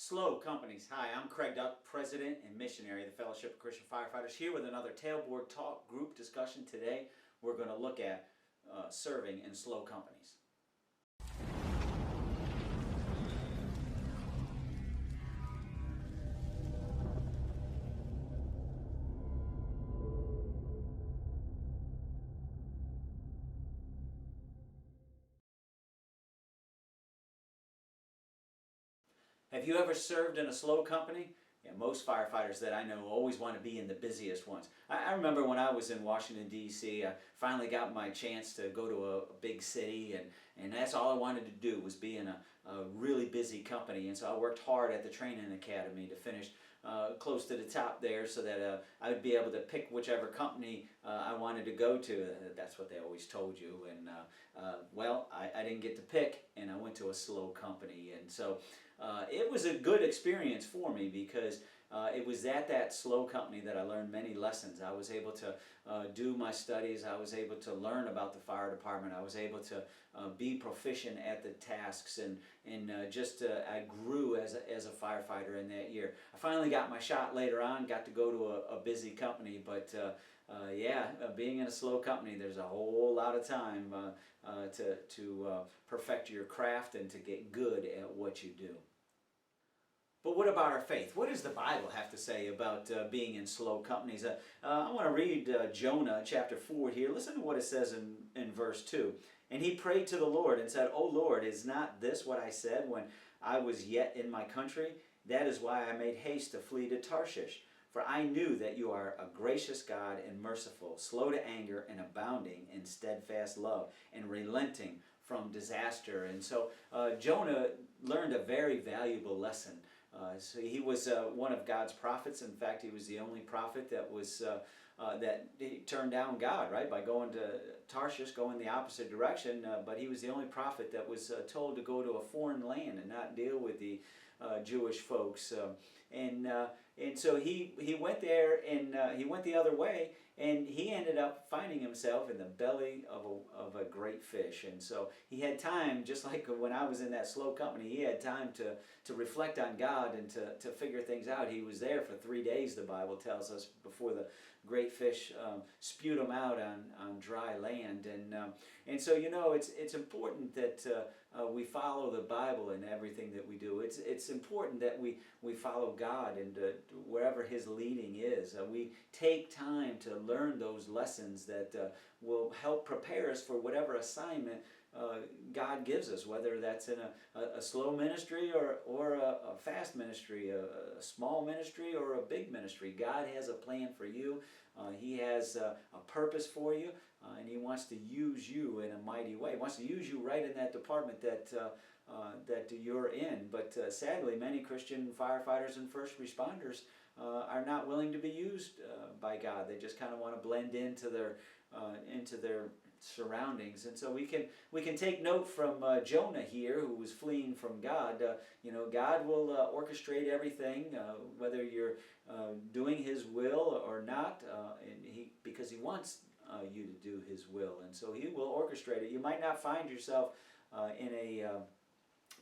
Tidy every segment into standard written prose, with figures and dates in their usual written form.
SLO Companies. Hi, I'm Craig Duck, President and Missionary of the Fellowship of Christian Firefighters, here with another Tailboard Talk group discussion. Today we're going to look at serving in SLO companies. Have you ever served in a SLO company? Yeah, most firefighters that I know always want to be in the busiest ones. I remember when I was in Washington, D.C., I finally got my chance to go to a big city, and that's all I wanted to do was be in a really busy company. And so I worked hard at the training academy to finish close to the top there so that I would be able to pick whichever company I wanted to go to. That's what they always told you. And well, I didn't get to pick, and I went to a SLO company. And so it was a good experience for me because it was at that SLO company that I learned many lessons. I was able to do my studies. I was able to learn about the fire department. I was able to be proficient at the tasks, and I grew as a firefighter in that year. I finally got my shot later on, got to go to a busy company, but being in a SLO company, there's a whole lot of time to perfect your craft and to get good at what you do. But what about our faith? What does the Bible have to say about being in SLO companies? I want to read Jonah chapter 4 here. Listen to what it says in verse 2. And he prayed to the Lord and said, O Lord, is not this what I said when I was yet in my country? That is why I made haste to flee to Tarshish. For I knew that you are a gracious God and merciful, slow to anger and abounding in steadfast love, and relenting from disaster. And so Jonah learned a very valuable lesson. So he was one of God's prophets. In fact, he was the only prophet that was that he turned down God, right, by going to Tarshish, going the opposite direction. But he was the only prophet that was told to go to a foreign land and not deal with the Jewish folks. And so he went there, and he went the other way, and he ended up finding himself in the belly of a great fish. And so he had time, just like when I was in that SLO company, he had time to reflect on God and to figure things out. He was there for 3 days, the Bible tells us, before the great fish spewed him out on dry land. And so, you know, it's important that we follow the Bible in everything that we do. It's important that we follow God and wherever His leading is. We take time to learn those lessons that will help prepare us for whatever assignment God gives us, whether that's in a slow ministry or a fast ministry, a small ministry or a big ministry. God has a plan for you. He has a purpose for you, and He wants to use you in a mighty way. He wants to use you right in that department that you're in. But sadly, many Christian firefighters and first responders are not willing to be used by God. They just kind of want to blend into their surroundings. And so we can take note from Jonah here, who was fleeing from God. You know, God will orchestrate everything, whether you're doing His will or not, because He wants you to do His will, and so He will orchestrate it. You might not find yourself in a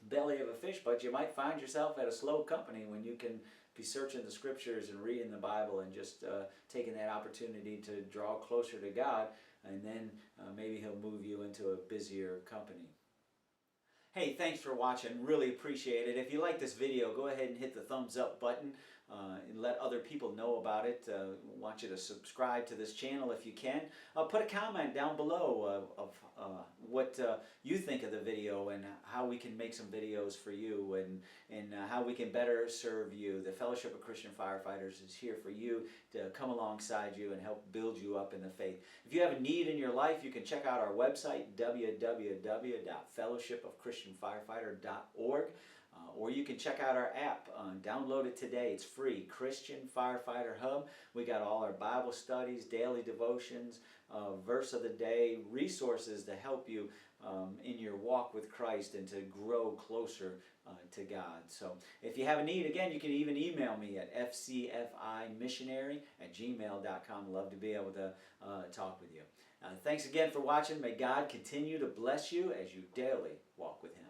belly of a fish, but you might find yourself at a SLO company when you can be searching the scriptures and reading the Bible and just taking that opportunity to draw closer to God, and then maybe He'll move you into a busier company. Hey, thanks for watching. Really appreciate it. If you like this video, go ahead and hit the thumbs up button and let other people know about it. Want you to subscribe to this channel if you can. Put a comment down below of what you think of the video and how we can make some videos for you, and how we can better serve you. The Fellowship of Christian Firefighters is here for you, to come alongside you and help build you up in the faith. If you have a need in your life, you can check out our website, www.fellowshipofchristianfirefighter.org. Or you can check out our app. Download it today. It's free. Christian Firefighter Hub. We got all our Bible studies, daily devotions, verse of the day, resources to help you in your walk with Christ and to grow closer to God. So if you have a need, again, you can even email me at fcfimissionary@gmail.com. Love to be able to talk with you. Thanks again for watching. May God continue to bless you as you daily walk with Him.